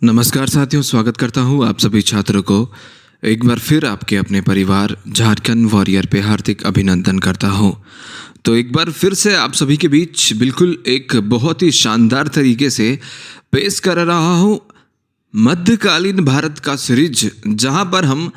नमस्कार साथियों, स्वागत करता हूँ आप सभी छात्रों को एक बार फिर आपके अपने परिवार झारखंड वॉरियर पे हार्दिक अभिनंदन करता हूँ। तो एक बार फिर से आप सभी के बीच बिल्कुल एक बहुत ही शानदार तरीके से पेश कर रहा हूँ मध्यकालीन भारत का सीरीज, जहाँ पर हम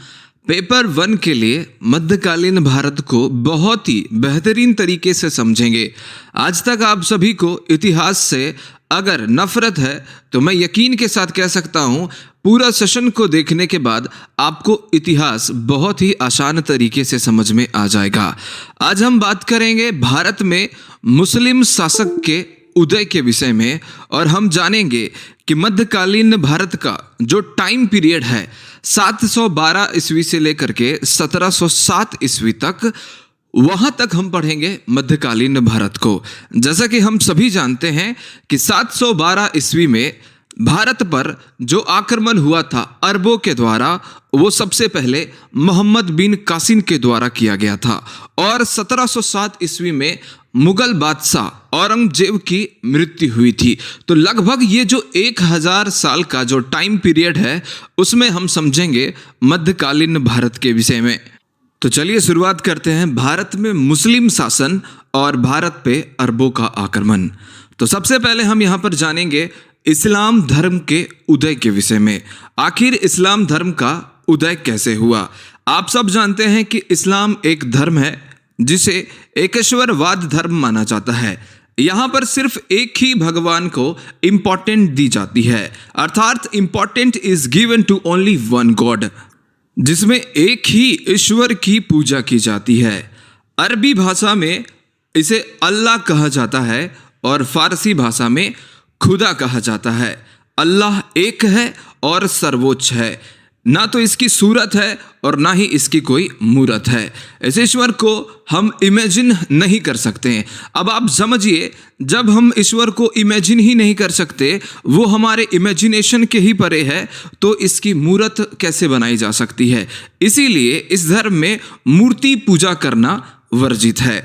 पेपर 1 के लिए मध्यकालीन भारत को बहुत ही बेहतरीन तरीके से समझेंगे। आज तक आप सभी को इतिहास से अगर नफरत है तो मैं यकीन के साथ कह सकता हूँ पूरा सेशन को देखने के बाद आपको इतिहास बहुत ही आसान तरीके से समझ में आ जाएगा। आज हम बात करेंगे भारत में मुस्लिम शासक के उदय के विषय में, और हम जानेंगे कि मध्यकालीन भारत का जो टाइम पीरियड है 712 ईस्वी से लेकर के 1707 ईस्वी तक, वहां तक हम पढ़ेंगे मध्यकालीन भारत को। जैसा कि हम सभी जानते हैं कि 712 ईस्वी में भारत पर जो आक्रमण हुआ था अरबों के द्वारा, वो सबसे पहले मोहम्मद बिन कासिम के द्वारा किया गया था, और 1707 ईस्वी में मुगल बादशाह औरंगजेब की मृत्यु हुई थी। तो लगभग ये जो 1000 साल का जो टाइम पीरियड है उसमें हम समझेंगे मध्यकालीन भारत के विषय में। तो चलिए शुरुआत करते हैं भारत में मुस्लिम शासन और भारत पे अरबों का आक्रमण। तो सबसे पहले हम यहाँ पर जानेंगे इस्लाम धर्म के उदय के विषय में। आखिर इस्लाम धर्म का उदय कैसे हुआ? आप सब जानते हैं कि इस्लाम एक धर्म है जिसे एकेश्वरवाद धर्म माना जाता है। यहाँ पर सिर्फ एक ही भगवान को इम्पोर्टेंट दी जाती है, अर्थात important is given to only one god, जिसमें एक ही ईश्वर की पूजा की जाती है। अरबी भाषा में इसे अल्लाह कहा जाता है और फारसी भाषा में खुदा कहा जाता है। अल्लाह एक है और सर्वोच्च है, ना तो इसकी सूरत है और ना ही इसकी कोई मूरत है। इस ईश्वर को हम इमेजिन नहीं कर सकते हैं। अब आप समझिए, जब हम ईश्वर को इमेजिन ही नहीं कर सकते, वो हमारे इमेजिनेशन के ही परे है, तो इसकी मूरत कैसे बनाई जा सकती है? इसीलिए इस धर्म में मूर्ति पूजा करना वर्जित है।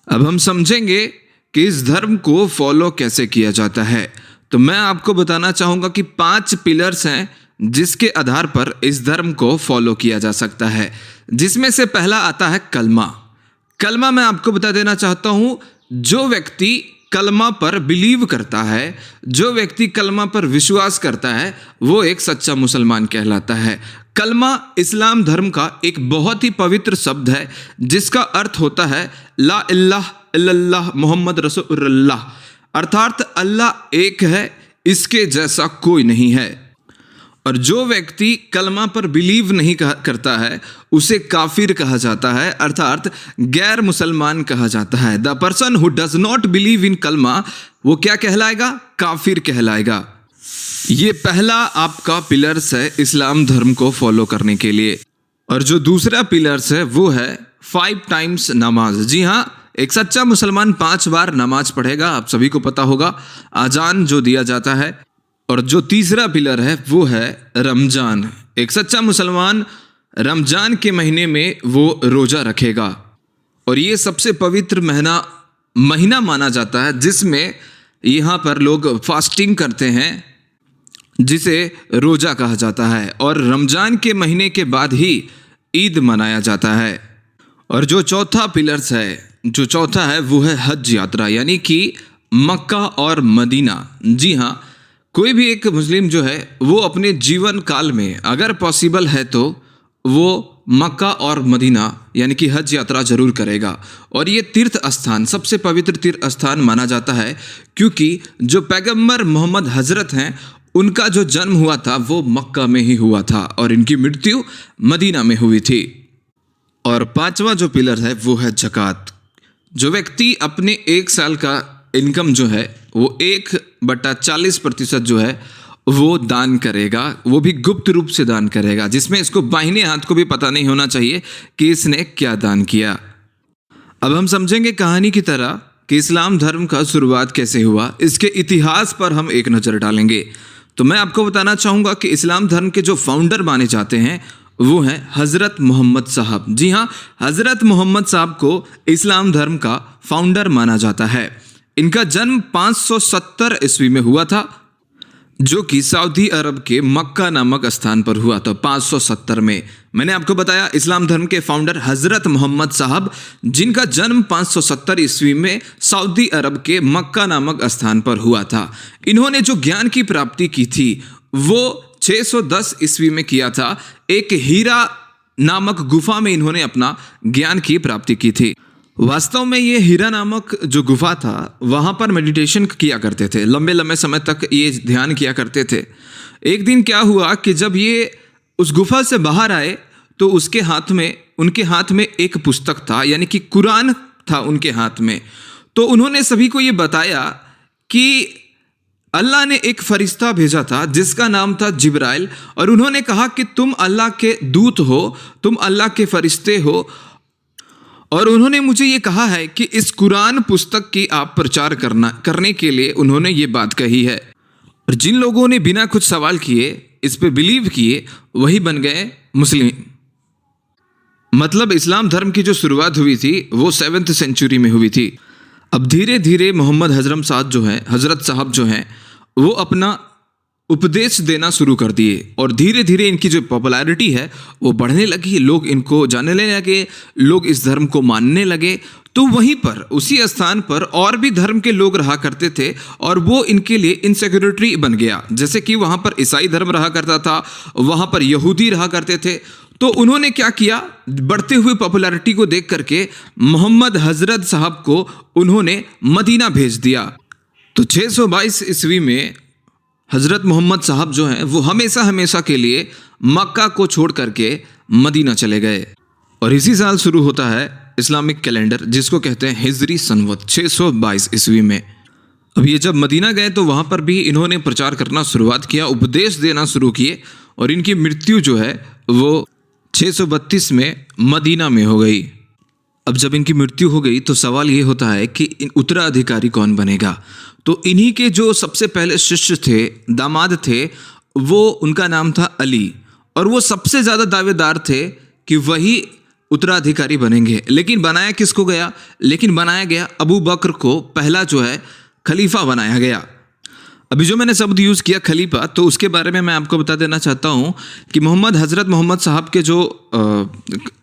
अब हम समझेंगे कि इस धर्म को फॉलो कैसे किया जाता है। तो मैं आपको बताना चाहूँगा कि 5 पिलर्स हैं जिसके आधार पर इस धर्म को फॉलो किया जा सकता है, जिसमें से पहला आता है कलमा। कलमा मैं आपको बता देना चाहता हूँ, जो व्यक्ति कलमा पर बिलीव करता है, जो व्यक्ति कलमा पर विश्वास करता है, वो एक सच्चा मुसलमान कहलाता है। कलमा इस्लाम धर्म का एक बहुत ही पवित्र शब्द है जिसका अर्थ होता है ला इलाहा इल्लल्लाह मुहम्मद रसूलुल्लाह, अर्थात अल्लाह एक है, इसके जैसा कोई नहीं है। और जो व्यक्ति कलमा पर बिलीव नहीं करता है उसे काफिर कहा जाता है, अर्थात गैर मुसलमान कहा जाता है। The person who does not believe in कलमा, वो क्या कहलाएगा? काफिर कहलाएगा। ये पहला आपका पिलर्स है इस्लाम धर्म को फॉलो करने के लिए। और जो दूसरा पिलर्स है वो है 5 टाइम्स नमाज। जी हाँ, एक सच्चा मुसलमान 5 बार नमाज पढ़ेगा, आप सभी को पता होगा, आजान जो दिया जाता है। और जो तीसरा पिलर है वो है रमजान। एक सच्चा मुसलमान रमजान के महीने में वो रोजा रखेगा, और ये सबसे पवित्र महीना माना जाता है, जिसमें यहाँ पर लोग फास्टिंग करते हैं, जिसे रोजा कहा जाता है। और रमजान के महीने के बाद ही ईद मनाया जाता है। और जो चौथा पिलर्स है वो है हज यात्रा, यानी कि मक्का और मदीना। जी हाँ, कोई भी एक मुस्लिम जो है वो अपने जीवन काल में अगर पॉसिबल है तो वो मक्का और मदीना यानी कि हज यात्रा जरूर करेगा। और ये तीर्थ स्थान सबसे पवित्र तीर्थ स्थान माना जाता है, क्योंकि जो पैगंबर मोहम्मद हजरत हैं उनका जो जन्म हुआ था वो मक्का में ही हुआ था और इनकी मृत्यु मदीना में हुई थी। और 5वां जो पिलर है वो है ज़कात। जो व्यक्ति अपने 1 साल का इनकम जो है वो 1/40% जो है वो दान करेगा, वो भी गुप्त रूप से दान करेगा, जिसमें इसको बाहिने हाथ को भी पता नहीं होना चाहिए कि इसने क्या दान किया। अब हम समझेंगे कहानी की तरह कि इस्लाम धर्म का शुरुआत कैसे हुआ, इसके इतिहास पर हम एक नज़र डालेंगे। तो मैं आपको बताना चाहूँगा कि इस्लाम धर्म के जो फाउंडर माने जाते हैं वो हैं हज़रत मोहम्मद साहब। जी हाँ, हज़रत मोहम्मद साहब को इस्लाम धर्म का फाउंडर माना जाता है। इनका जन्म 570 ईस्वी में हुआ था। जो कि सऊदी अरब के मक्का नामक स्थान पर हुआ था 570 में। मैंने आपको बताया इस्लाम धर्म के फाउंडर हज़रत मोहम्मद साहब, जिनका जन्म 570 ईस्वी में सऊदी अरब के मक्का नामक स्थान पर हुआ था। इन्होंने जो ज्ञान की प्राप्ति की थी वो 610 ईस्वी में किया था। एक हीरा नामक गुफा में इन्होंने अपना ज्ञान की प्राप्ति की थी। वास्तव में ये हीरा नामक जो गुफा था वहाँ पर मेडिटेशन किया करते थे, लंबे लंबे समय तक ये ध्यान किया करते थे। एक दिन क्या हुआ कि जब ये उस गुफा से बाहर आए तो उनके हाथ में एक पुस्तक था, यानी कि कुरान था उनके हाथ में। तो उन्होंने सभी को ये बताया कि अल्लाह ने एक फरिश्ता भेजा था जिसका नाम था जिब्राइल, और उन्होंने कहा कि तुम अल्लाह के दूत हो, तुम अल्लाह के फरिश्ते हो, और उन्होंने मुझे ये कहा है कि इस कुरान पुस्तक की आप प्रचार करने के लिए उन्होंने ये बात कही है। और जिन लोगों ने बिना कुछ सवाल किए इस पे बिलीव किए वही बन गए मुस्लिम। मतलब इस्लाम धर्म की जो शुरुआत हुई थी वो 7th सेंचुरी में हुई थी। अब धीरे धीरे मोहम्मद हजरत साहब जो हैं वो अपना उपदेश देना शुरू कर दिए, और धीरे धीरे इनकी जो पॉपुलैरिटी है वो बढ़ने लगी। लोग इनको जानने लगे, लोग इस धर्म को मानने लगे। तो वहीं पर उसी स्थान पर और भी धर्म के लोग रहा करते थे और वो इनके लिए इनसिक्योरिटी बन गया। जैसे कि वहाँ पर ईसाई धर्म रहा करता था, वहाँ पर यहूदी रहा करते थे। तो उन्होंने क्या किया, बढ़ते हुए पॉपुलैरिटी को देख करके मोहम्मद हजरत साहब को उन्होंने मदीना भेज दिया। तो 622 ईस्वी में हज़रत मोहम्मद साहब जो हैं वो हमेशा के लिए मक्का को छोड़ करके मदीना चले गए। और इसी साल शुरू होता है इस्लामिक कैलेंडर, जिसको कहते हैं हिजरी सनवत 622 ईस्वी में। अब ये जब मदीना गए तो वहाँ पर भी इन्होंने प्रचार करना शुरुआत किया, उपदेश देना शुरू किए, और इनकी मृत्यु जो है वो 632 में मदीना में हो गई। अब जब इनकी मृत्यु हो गई तो सवाल ये होता है कि उत्तराधिकारी कौन बनेगा। तो इन्हीं के जो सबसे पहले शिष्य थे, दामाद थे, वो उनका नाम था अली, और वो सबसे ज़्यादा दावेदार थे कि वही उत्तराधिकारी बनेंगे। लेकिन बनाया गया अबू बकर को पहला जो है खलीफा बनाया गया। अभी जो मैंने शब्द यूज़ किया खलीफा, तो उसके बारे में मैं आपको बता देना चाहता हूँ कि हज़रत मोहम्मद साहब के जो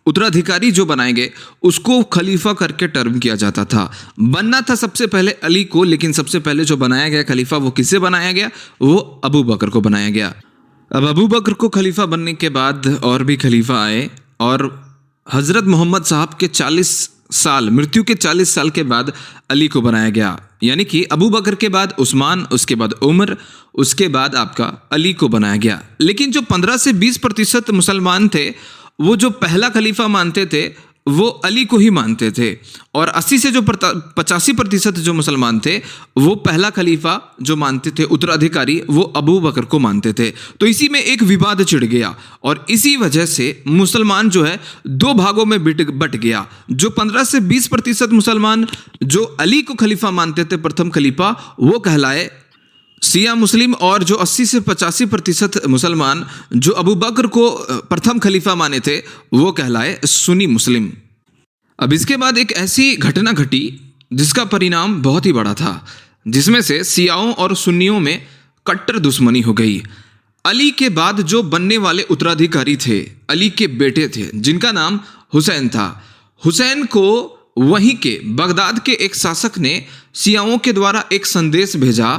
उत्तराधिकारी जो बनाएंगे उसको खलीफा करके टर्म किया जाता था। बनना था सबसे पहले अली को, लेकिन सबसे पहले जो बनाया गया खलीफा वो किसे बनाया गया, वो अबू बकर को बनाया गया। अब अबू बकर को खलीफा बनने के बाद और भी खलीफा आए, और हज़रत मोहम्मद साहब के मृत्यु के 40 साल के बाद अली को बनाया गया। यानी कि अबू बकर के बाद उस्मान, उसके बाद उमर, उसके बाद आपका अली को बनाया गया। लेकिन जो 15 से 20% मुसलमान थे वो जो पहला खलीफा मानते थे वो अली को ही मानते थे, और 80 से जो 85% जो मुसलमान थे वो पहला खलीफा जो मानते थे, उत्तराधिकारी, वो अबू बकर को मानते थे। तो इसी में एक विवाद छिड़ गया, और इसी वजह से मुसलमान जो है 2 भागों में बट गया। जो 15 से 20% मुसलमान जो अली को खलीफा मानते थे, प्रथम खलीफा, वो कहलाए शिया मुस्लिम, और जो 80 से 85% मुसलमान जो अबू बकर को प्रथम खलीफा माने थे वो कहलाए सुन्नी मुस्लिम। अब इसके बाद एक ऐसी घटना घटी जिसका परिणाम बहुत ही बड़ा था, जिसमें से शियाओं और सुन्नियों में कट्टर दुश्मनी हो गई। अली के बाद जो बनने वाले उत्तराधिकारी थे, अली के बेटे थे, जिनका नाम हुसैन था। हुसैन को वहीं के बगदाद के एक शासक ने शियाओं के द्वारा एक संदेश भेजा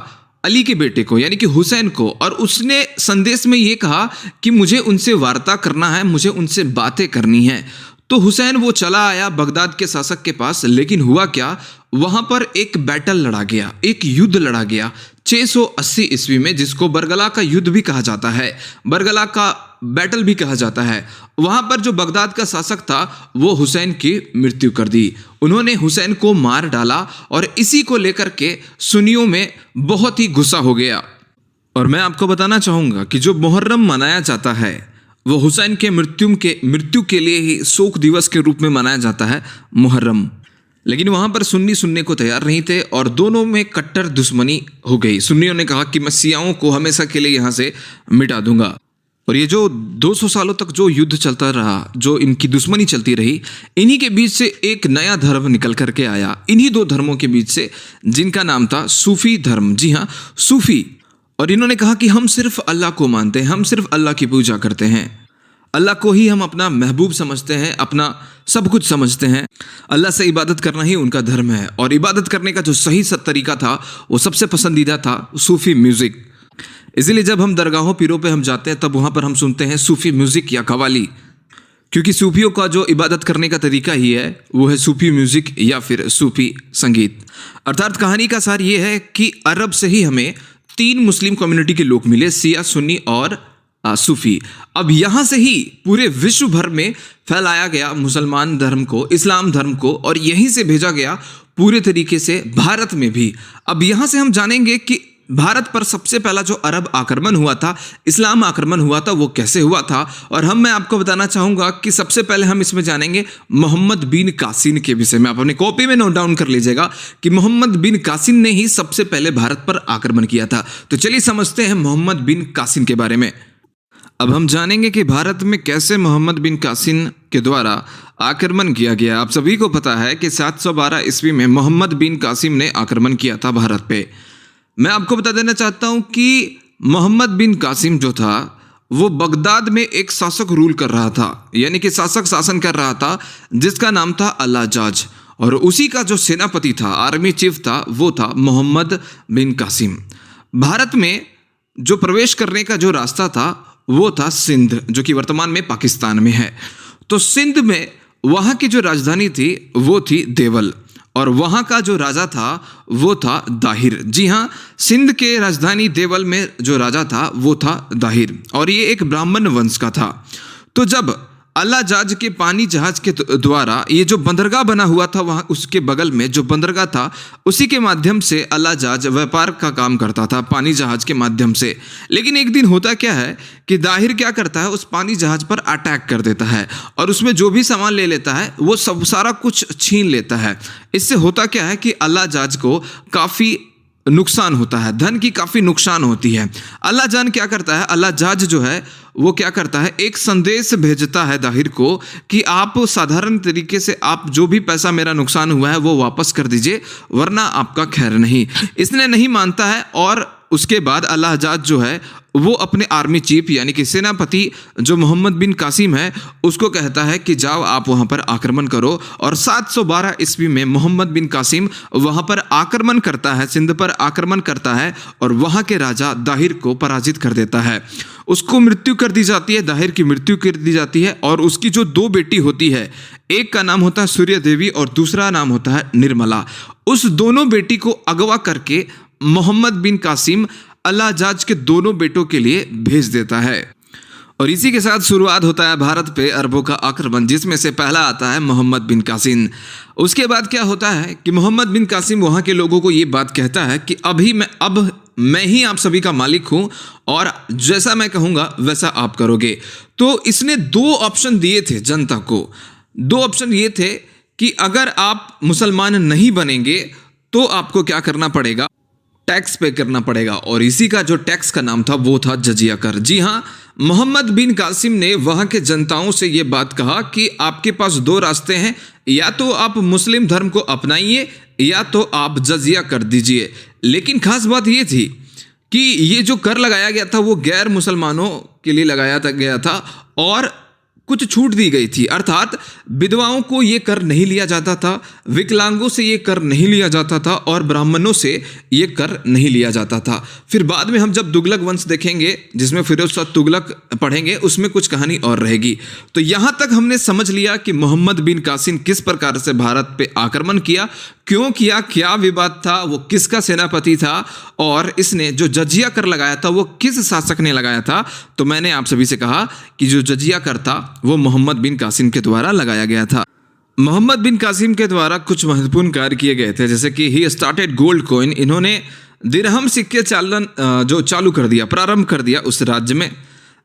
अली के बेटे को, यानी कि हुसैन को, और उसने संदेश में ये कहा कि मुझे उनसे वार्ता करना है, मुझे उनसे बातें करनी है। तो हुसैन वो चला आया बगदाद के शासक के पास, लेकिन हुआ क्या, वहाँ पर एक बैटल लड़ा गया, एक युद्ध लड़ा गया 680 ईस्वी में, जिसको बरगला का युद्ध भी कहा जाता है, बरगला का बैटल भी कहा जाता है। वहाँ पर जो बगदाद का शासक था वो हुसैन की मृत्यु कर दी। उन्होंने हुसैन को मार डाला, और इसी को लेकर के सुन्नियों में बहुत ही गुस्सा हो गया। और मैं आपको बताना चाहूँगा कि जो मुहर्रम मनाया जाता है वो हुसैन के मृत्यु के लिए ही शोक दिवस के रूप में मनाया जाता है, मुहर्रम। लेकिन वहाँ पर सुन्नी सुनने को तैयार नहीं थे, और दोनों में कट्टर दुश्मनी हो गई। सुन्नियों ने कहा कि मैं शियाओं को हमेशा के लिए यहाँ से मिटा दूंगा। और ये जो 200 सालों तक जो युद्ध चलता रहा, जो इनकी दुश्मनी चलती रही, इन्हीं के बीच से एक नया धर्म निकल करके आया, इन्हीं 2 धर्मों के बीच से, जिनका नाम था सूफी धर्म। जी हाँ, सूफी। और इन्होंने कहा कि हम सिर्फ अल्लाह को मानते हैं, हम सिर्फ अल्लाह की पूजा करते हैं, अल्लाह को ही हम अपना महबूब समझते हैं, अपना सब कुछ समझते हैं। अल्लाह से इबादत करना ही उनका धर्म है। और इबादत करने का जो सही तरीका था वो सबसे पसंदीदा था सूफ़ी म्यूज़िक। इसीलिए जब हम दरगाहों पीरों पे हम जाते हैं तब वहाँ पर हम सुनते हैं सूफ़ी म्यूज़िक या कवाली, क्योंकि सूफियों का जो इबादत करने का तरीका ही है वो है सूफी म्यूज़िक या फिर सूफी संगीत। अर्थात कहानी का सार ये है कि अरब से ही हमें 3 मुस्लिम कम्युनिटी के लोग मिले, शिया, सुन्नी और सूफी। अब यहाँ से ही पूरे विश्व भर में फैलाया गया मुसलमान धर्म को, इस्लाम धर्म को, और यहीं से भेजा गया पूरे तरीके से भारत में भी। अब यहाँ से हम जानेंगे कि भारत पर सबसे पहला जो अरब आक्रमण हुआ था, इस्लाम आक्रमण हुआ था, वो कैसे हुआ था। और मैं आपको बताना चाहूँगा कि सबसे पहले हम इसमें जानेंगे मोहम्मद बिन कासिम के विषय में। आप अपनी कॉपी में नोट डाउन कर लीजिएगा कि मोहम्मद बिन कासिम ने ही सबसे पहले भारत पर आक्रमण किया था। तो चलिए समझते हैं मोहम्मद बिन कासिम के बारे में। अब हम जानेंगे कि भारत में कैसे मोहम्मद बिन कासिम के द्वारा आक्रमण किया गया। आप सभी को पता है कि 712 ईस्वी में मोहम्मद बिन कासिम ने आक्रमण किया था भारत पे। मैं आपको बता देना चाहता हूँ कि मोहम्मद बिन कासिम जो था वो बगदाद में एक शासक रूल कर रहा था, यानी कि शासक शासन कर रहा था, जिसका नाम था अल्लाजाज। और उसी का जो सेनापति था, आर्मी चीफ था, वो था मोहम्मद बिन कासिम। भारत में जो प्रवेश करने का जो रास्ता था वो था सिंध, जो कि वर्तमान में पाकिस्तान में है। तो सिंध में वहाँ की जो राजधानी थी वो थी देवल, और वहाँ का जो राजा था वो था दाहिर। जी हाँ, सिंध के राजधानी देवल में जो राजा था वो था दाहिर, और ये एक ब्राह्मण वंश का था। तो जब अल्लाजाज के पानी जहाज के द्वारा ये जो बंदरगाह बना हुआ था, वहाँ उसके बगल में जो बंदरगाह था, उसी के माध्यम से अल्लाजाज व्यापार का काम करता था पानी जहाज के माध्यम से। लेकिन एक दिन होता क्या है कि दाहिर क्या करता है, उस पानी जहाज पर अटैक कर देता है और उसमें जो भी सामान ले लेता है वो सब सारा कुछ छीन लेता है। इससे होता क्या है कि अल्लाजाज को काफ़ी नुकसान होता है, धन की काफ़ी नुकसान होती है। अल्लाजान क्या करता है, अल्लाजाज जो है वो क्या करता है, एक संदेश भेजता है दाहिर को कि आप साधारण तरीके से आप जो भी पैसा मेरा नुकसान हुआ है वो वापस कर दीजिए, वरना आपका खैर नहीं। इसने नहीं मानता है, और उसके बाद अल्लाजाज जो है वो अपने आर्मी चीफ यानी कि सेनापति जो मोहम्मद बिन कासिम है उसको कहता है कि जाओ आप वहाँ पर आक्रमण करो। और 712 ईस्वी में मोहम्मद बिन कासिम वहाँ पर आक्रमण करता है, सिंध पर आक्रमण करता है, और वहाँ के राजा दाहिर को पराजित कर देता है। उसको मृत्यु कर दी जाती है, दाहिर की मृत्यु कर दी जाती है। और उसकी जो 2 बेटी होती है, एक का नाम होता है सूर्य देवी और दूसरा नाम होता है निर्मला। उस दोनों बेटी को अगवा करके मोहम्मद बिन कासिम अल्लाजाज के दोनों बेटों के लिए भेज देता है। और इसी के साथ शुरुआत होता है भारत पे अरबों का आक्रमण, जिसमें से पहला आता है मोहम्मद बिन कासिम। उसके बाद क्या होता है कि मोहम्मद बिन कासिम वहाँ के लोगों को ये बात कहता है कि अब मैं ही आप सभी का मालिक हूँ, और जैसा मैं कहूँगा वैसा आप करोगे। तो इसने 2 ऑप्शन दिए थे जनता को। 2 ऑप्शन ये थे कि अगर आप मुसलमान नहीं बनेंगे तो आपको क्या करना पड़ेगा, टैक्स पे करना पड़ेगा। और इसी का जो टैक्स का नाम था वो था जजिया कर। जी हाँ, मोहम्मद बिन कासिम ने वहाँ के जनताओं से ये बात कहा कि आपके पास 2 रास्ते हैं, या तो आप मुस्लिम धर्म को अपनाइए या तो आप जजिया कर दीजिए। लेकिन खास बात ये थी कि ये जो कर लगाया गया था वो गैर मुसलमानों के लिए लगाया गया था, और कुछ छूट दी गई थी। अर्थात विधवाओं को ये कर नहीं लिया जाता था, विकलांगों से ये कर नहीं लिया जाता था, और ब्राह्मणों से ये कर नहीं लिया जाता था। फिर बाद में हम जब तुगलक वंश देखेंगे, जिसमें फिरोज शाह तुगलक पढ़ेंगे, उसमें कुछ कहानी और रहेगी। तो यहाँ तक हमने समझ लिया कि मोहम्मद बिन कासिम किस प्रकार से भारत पे आक्रमण किया, क्यों किया, क्या विवाद था, वो किसका सेनापति था, और इसने जो जजिया कर लगाया था वो किस शासक ने लगाया था। तो मैंने आप सभी से कहा कि जो जजिया कर था वो मोहम्मद बिन कासिम के द्वारा लगाया गया था। मोहम्मद बिन कासिम के द्वारा कुछ महत्वपूर्ण कार्य किए गए थे, जैसे कि ही स्टार्टेड गोल्ड कॉइन। इन्होंने दिरहम सिक्के चालन जो चालू कर दिया, प्रारंभ कर दिया उस राज्य में।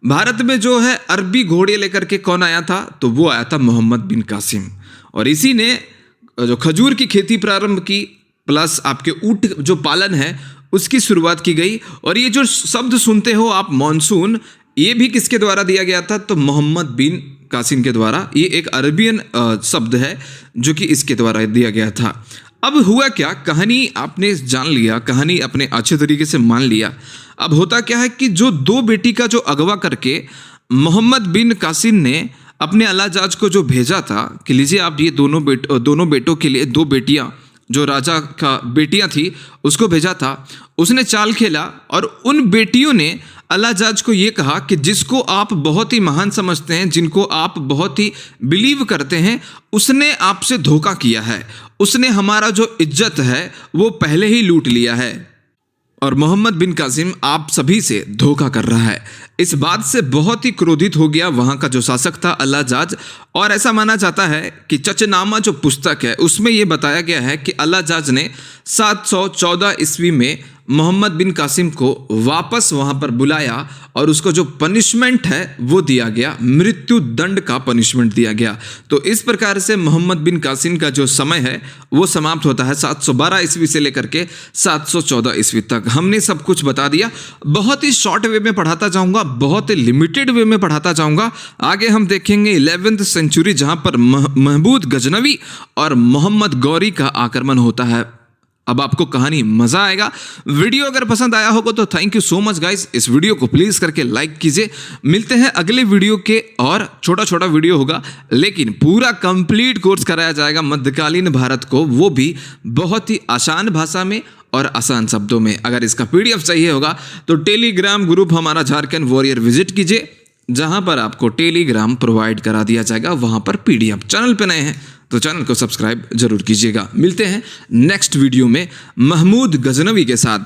भारत में जो है अरबी घोड़े लेकर के कौन आया था, तो वो आया था मोहम्मद बिन कासिम। और इसी ने जो खजूर की खेती प्रारंभ की, प्लस आपके ऊंट जो पालन है उसकी शुरुआत की गई। और ये जो शब्द सुनते हो आप मॉनसून, ये भी किसके द्वारा दिया गया था, तो मोहम्मद बिन कासिम के द्वारा। ये एक अरबियन शब्द है जो कि इसके द्वारा दिया गया था। अब हुआ क्या, कहानी आपने जान लिया, कहानी अपने अच्छे तरीके से मान लिया। अब होता क्या है कि जो दो बेटी का जो अगवा करके मोहम्मद बिन कासिम ने अपने अलाजाज को जो भेजा था कि लीजिए आप ये दोनों बेटों के लिए दो बेटियां, जो राजा का बेटियां थी उसको भेजा था। उसने चाल खेला और उन बेटियों ने अलाजाज को ये कहा कि जिसको आप बहुत ही महान समझते हैं, जिनको आप बहुत ही बिलीव करते हैं, उसने आपसे धोखा किया है, उसने हमारा जो इज्जत है वो पहले ही लूट लिया है और मोहम्मद बिन कासिम आप सभी से धोखा कर रहा है। इस बात से बहुत ही क्रोधित हो गया वहाँ का जो शासक था अलाजाज। और ऐसा माना जाता है कि चचनामा जो पुस्तक है उसमें ये बताया गया है कि अलाजाज ने 714 ईस्वी में मोहम्मद बिन कासिम को वापस वहाँ पर बुलाया और उसको जो पनिशमेंट है वो दिया गया, मृत्यु दंड का पनिशमेंट दिया गया। तो इस प्रकार से मोहम्मद बिन कासिम का जो समय है वो समाप्त होता है 712 ईस्वी से लेकर के 714 ईस्वी तक। हमने सब कुछ बता दिया, बहुत ही शॉर्ट वे में पढ़ाता जाऊँगा, बहुत ही लिमिटेड वे में पढ़ाता जाऊँगा। आगे हम देखेंगे 11वीं सेंचुरी जहाँ पर महमूद गजनवी और मोहम्मद गौरी का आक्रमण होता है। अब आपको कहानी मजा आएगा। वीडियो अगर पसंद आया होगा तो thank you so much guys. इस वीडियो को प्लीज करके लाइक कीजिए। मिलते हैं अगले वीडियो के, और छोटा छोटा वीडियो होगा लेकिन पूरा कंप्लीट कोर्स कराया जाएगा मध्यकालीन भारत को, वो भी बहुत ही आसान भाषा में और आसान शब्दों में। अगर इसका पीडीएफ चाहिए होगा तो टेलीग्राम ग्रुप हमारा झारखंड वॉरियर विजिट कीजिए, जहां पर आपको टेलीग्राम प्रोवाइड करा दिया जाएगा, वहां पर पीडीएफ। चैनल पे नए हैं तो चैनल को सब्सक्राइब जरूर कीजिएगा। मिलते हैं नेक्स्ट वीडियो में महमूद गजनवी के साथ।